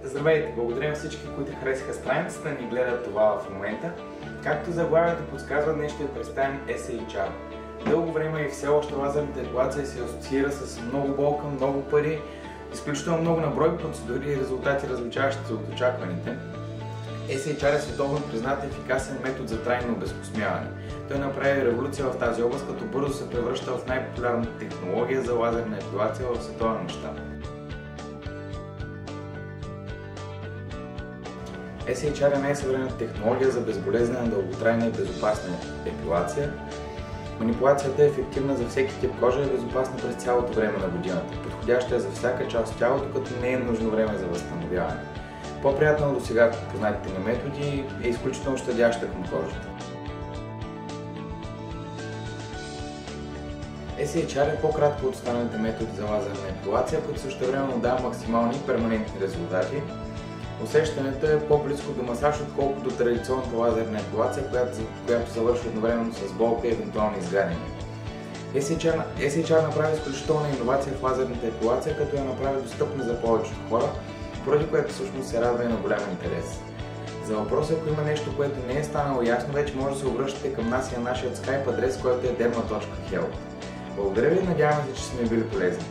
Здравейте! Благодаря на всички, които харесаха страницата ни, гледат това в момента. Както заглавието подсказва, днес ще представим SHR. Дълго време и все още лазерната епилация се асоциира с много болка, много пари, изключително много наброй процедури и резултати, различаващи се от очакваните. SHR е световно признат ефикасен метод за трайно обезкостмяване. Той направи революция в тази област, като бързо се превръща в най-популярната технология за лазерна епилация в световен мащаб. SHR е най-съвременната технология за безболезнена, дълготрайна и безопасна епилация. Манипулацията е ефективна за всеки тип кожа и е безопасна през цялото време на годината. Подходяща е за всяка част от тялото, като не е нужно време за възстановяване. По-приятна от досега познатите ни методи е изключително щадяща към кожата. SHR е по-кратко от останалите методи за лазерна епилация, като същевременно дава максимални и перманентни резултати. Усещането е по-близко до масаж, отколкото до традиционната лазерна епилация, която завършва едновременно с болка и евентуални изгаряния. SHR направи изключителна иновация в лазерната епилация, като я направи достъпна за повечето хора, поради което всъщност се радва и на голям интерес. За въпроса, ако има нещо, което не е станало ясно, вече може да се обръщате към нас и на нашия Skype адрес, който е derma.health. Благодаря ви и надяваме се, че сме били полезни.